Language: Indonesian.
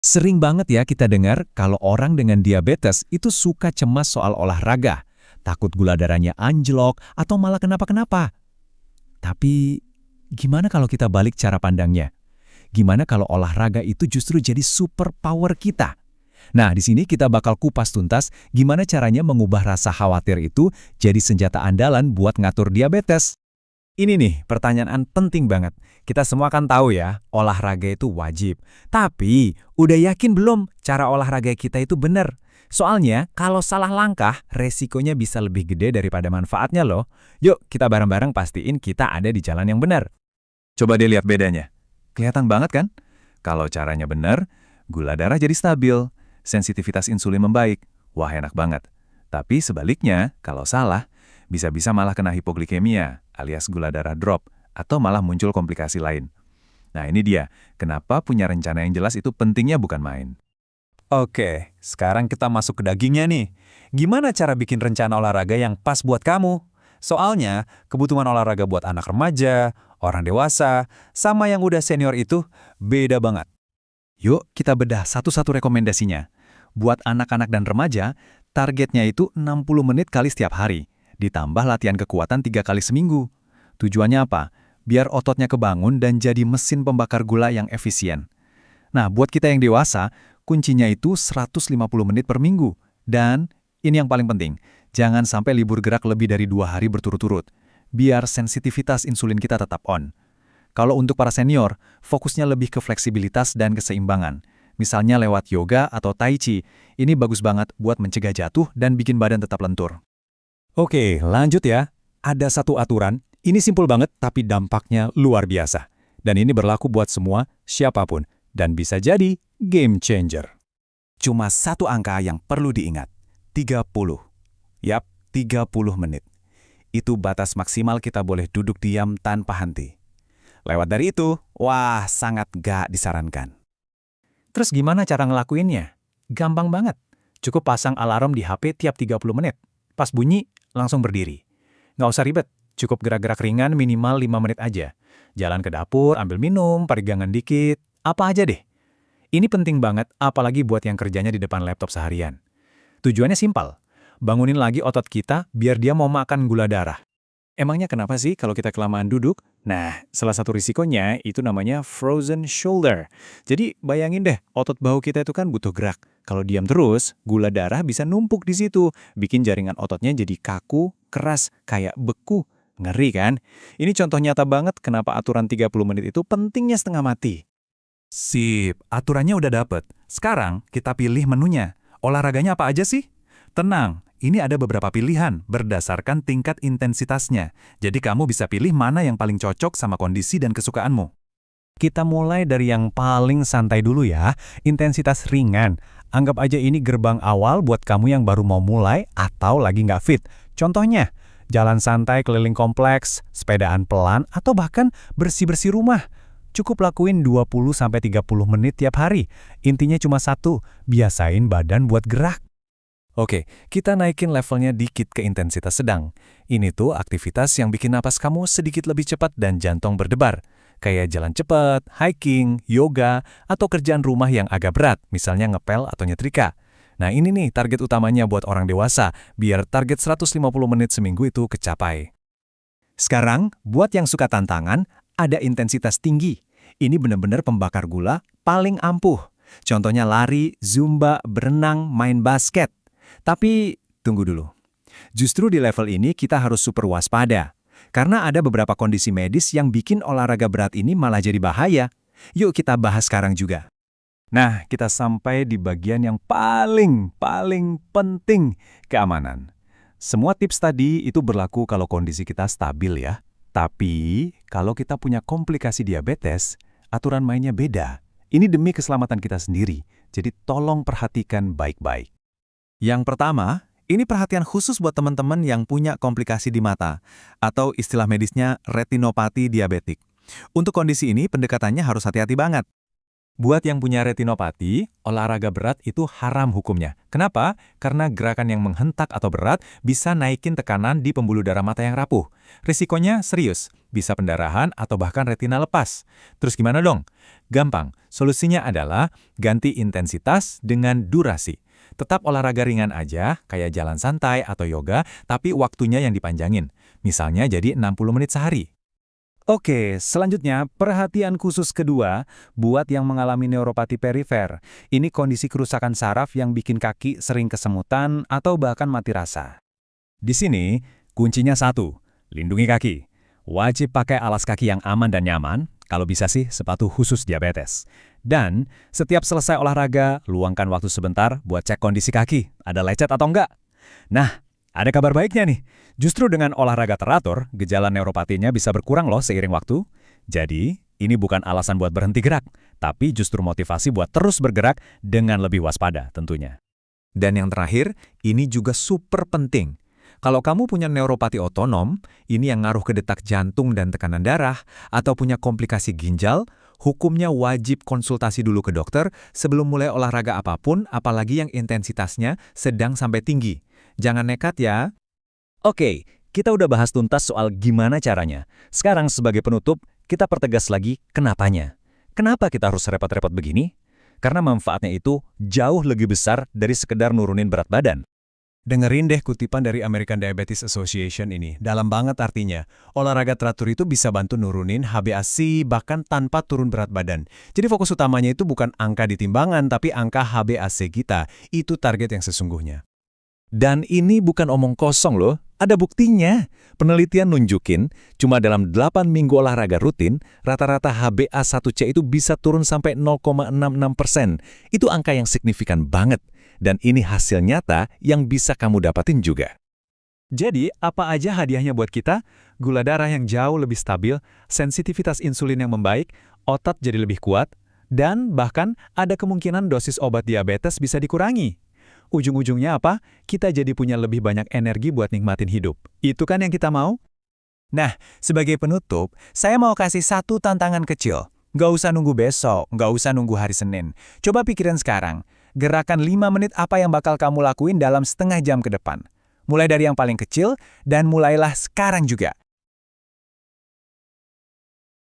Sering banget ya kita dengar kalau orang dengan diabetes itu suka cemas soal olahraga, takut gula darahnya anjlok atau malah kenapa-kenapa. Tapi gimana kalau kita balik cara pandangnya? Gimana kalau olahraga itu justru jadi superpower kita? Nah, di sini kita bakal kupas tuntas gimana caranya mengubah rasa khawatir itu jadi senjata andalan buat ngatur diabetes. Ini nih, pertanyaan penting banget. Kita semua kan tahu ya, olahraga itu wajib. Tapi, udah yakin belum cara olahraga kita itu benar? Soalnya, kalau salah langkah, resikonya bisa lebih gede daripada manfaatnya loh. Yuk, kita bareng-bareng pastiin kita ada di jalan yang benar. Coba deh lihat bedanya. Kelihatan banget kan? Kalau caranya benar, gula darah jadi stabil, sensitivitas insulin membaik. Wah, enak banget. Tapi sebaliknya, kalau salah, bisa-bisa malah kena hipoglikemia, alias gula darah drop, atau malah muncul komplikasi lain. Nah ini dia, kenapa punya rencana yang jelas itu pentingnya bukan main. Oke, sekarang kita masuk ke dagingnya nih. Gimana cara bikin rencana olahraga yang pas buat kamu? Soalnya, kebutuhan olahraga buat anak remaja, orang dewasa, sama yang udah senior itu beda banget. Yuk kita bedah satu-satu rekomendasinya. Buat anak-anak dan remaja, targetnya itu 60 menit kali setiap hari. Ditambah latihan kekuatan 3 kali seminggu. Tujuannya apa? Biar ototnya kebangun dan jadi mesin pembakar gula yang efisien. Nah, buat kita yang dewasa, kuncinya itu 150 menit per minggu. Dan, ini yang paling penting, jangan sampai libur gerak lebih dari 2 hari berturut-turut. Biar sensitivitas insulin kita tetap on. Kalau untuk para senior, fokusnya lebih ke fleksibilitas dan keseimbangan. Misalnya lewat yoga atau tai chi, ini bagus banget buat mencegah jatuh dan bikin badan tetap lentur. Oke, lanjut ya. Ada satu aturan, ini simpel banget tapi dampaknya luar biasa. Dan ini berlaku buat semua, siapapun. Dan bisa jadi game changer. Cuma satu angka yang perlu diingat, 30. Yap, 30 menit. Itu batas maksimal kita boleh duduk diam tanpa henti. Lewat dari itu, wah sangat gak disarankan. Terus gimana cara ngelakuinnya? Gampang banget. Cukup pasang alarm di HP tiap 30 menit. Pas bunyi, langsung berdiri. Nggak usah ribet, cukup gerak-gerak ringan minimal 5 menit aja. Jalan ke dapur, ambil minum, peregangan dikit, apa aja deh. Ini penting banget, apalagi buat yang kerjanya di depan laptop seharian. Tujuannya simpel, bangunin lagi otot kita biar dia mau makan gula darah. Emangnya kenapa sih kalau kita kelamaan duduk? Nah, salah satu risikonya itu namanya frozen shoulder. Jadi bayangin deh, otot bahu kita itu kan butuh gerak. Kalau diam terus, gula darah bisa numpuk di situ, bikin jaringan ototnya jadi kaku, keras, kayak beku. Ngeri kan? Ini contoh nyata banget kenapa aturan 30 menit itu pentingnya setengah mati. Sip, aturannya udah dapet. Sekarang kita pilih menunya. Olahraganya apa aja sih? Tenang, ini ada beberapa pilihan berdasarkan tingkat intensitasnya. Jadi kamu bisa pilih mana yang paling cocok sama kondisi dan kesukaanmu. Kita mulai dari yang paling santai dulu ya, intensitas ringan. Anggap aja ini gerbang awal buat kamu yang baru mau mulai atau lagi nggak fit. Contohnya, jalan santai keliling kompleks, sepedaan pelan, atau bahkan bersih-bersih rumah. Cukup lakuin 20-30 menit tiap hari. Intinya cuma satu, biasain badan buat gerak. Oke, kita naikin levelnya dikit ke intensitas sedang. Ini tuh aktivitas yang bikin napas kamu sedikit lebih cepat dan jantung berdebar. Kayak jalan cepat, hiking, yoga, atau kerjaan rumah yang agak berat, misalnya ngepel atau nyetrika. Nah ini nih target utamanya buat orang dewasa, biar target 150 menit seminggu itu kecapai. Sekarang, buat yang suka tantangan, ada intensitas tinggi. Ini benar-benar pembakar gula paling ampuh. Contohnya lari, zumba, berenang, main basket. Tapi, tunggu dulu. Justru di level ini kita harus super waspada. Karena ada beberapa kondisi medis yang bikin olahraga berat ini malah jadi bahaya. Yuk kita bahas sekarang juga. Nah, kita sampai di bagian yang paling penting, keamanan. Semua tips tadi itu berlaku kalau kondisi kita stabil ya. Tapi, kalau kita punya komplikasi diabetes, aturan mainnya beda. Ini demi keselamatan kita sendiri, jadi tolong perhatikan baik-baik. Yang pertama, ini perhatian khusus buat teman-teman yang punya komplikasi di mata, atau istilah medisnya retinopati diabetik. Untuk kondisi ini, pendekatannya harus hati-hati banget. Buat yang punya retinopati, olahraga berat itu haram hukumnya. Kenapa? Karena gerakan yang menghentak atau berat bisa naikin tekanan di pembuluh darah mata yang rapuh. Risikonya serius, bisa pendarahan atau bahkan retina lepas. Terus gimana dong? Gampang, Solusinya adalah ganti intensitas dengan durasi. Tetap olahraga ringan aja, kayak jalan santai atau yoga, tapi waktunya yang dipanjangin. Misalnya jadi 60 menit sehari. Oke, selanjutnya perhatian khusus kedua buat yang mengalami neuropati perifer. Ini kondisi kerusakan saraf yang bikin kaki sering kesemutan atau bahkan mati rasa. Di sini, kuncinya satu, lindungi kaki. Wajib pakai alas kaki yang aman dan nyaman, kalau bisa sih sepatu khusus diabetes. Dan setiap selesai olahraga, luangkan waktu sebentar buat cek kondisi kaki, ada lecet atau enggak. Nah, ada kabar baiknya nih. Justru dengan olahraga teratur, gejala neuropatinya bisa berkurang loh seiring waktu. Jadi, ini bukan alasan buat berhenti gerak, tapi justru motivasi buat terus bergerak dengan lebih waspada tentunya. Dan yang terakhir, ini juga super penting. Kalau kamu punya neuropati otonom, ini yang ngaruh ke detak jantung dan tekanan darah, atau punya komplikasi ginjal, hukumnya wajib konsultasi dulu ke dokter sebelum mulai olahraga apapun, apalagi yang intensitasnya sedang sampai tinggi. Jangan nekat ya. Oke, kita udah bahas tuntas soal gimana caranya. Sekarang sebagai penutup, kita pertegas lagi kenapanya. Kenapa kita harus repot-repot begini? Karena manfaatnya itu jauh lebih besar dari sekedar nurunin berat badan. Dengerin deh kutipan dari American Diabetes Association ini. Dalam banget artinya. Olahraga teratur itu bisa bantu nurunin HbA1c bahkan tanpa turun berat badan. Jadi fokus utamanya itu bukan angka di timbangan, tapi angka HbA1c kita. Itu target yang sesungguhnya. Dan ini bukan omong kosong loh, ada buktinya. Penelitian nunjukin, cuma dalam 8 minggu olahraga rutin, rata-rata HbA1c itu bisa turun sampai 0,66%. Itu angka yang signifikan banget. Dan ini hasil nyata yang bisa kamu dapatin juga. Jadi, apa aja hadiahnya buat kita? Gula darah yang jauh lebih stabil, sensitivitas insulin yang membaik, otot jadi lebih kuat, dan bahkan ada kemungkinan dosis obat diabetes bisa dikurangi. Ujung-ujungnya apa? Kita jadi punya lebih banyak energi buat nikmatin hidup. Itu kan yang kita mau? Nah, sebagai penutup, saya mau kasih satu tantangan kecil. Nggak usah nunggu besok, nggak usah nunggu hari Senin. Coba pikirin sekarang. Gerakan 5 menit apa yang bakal kamu lakuin dalam setengah jam ke depan. Mulai dari yang paling kecil, dan mulailah sekarang juga.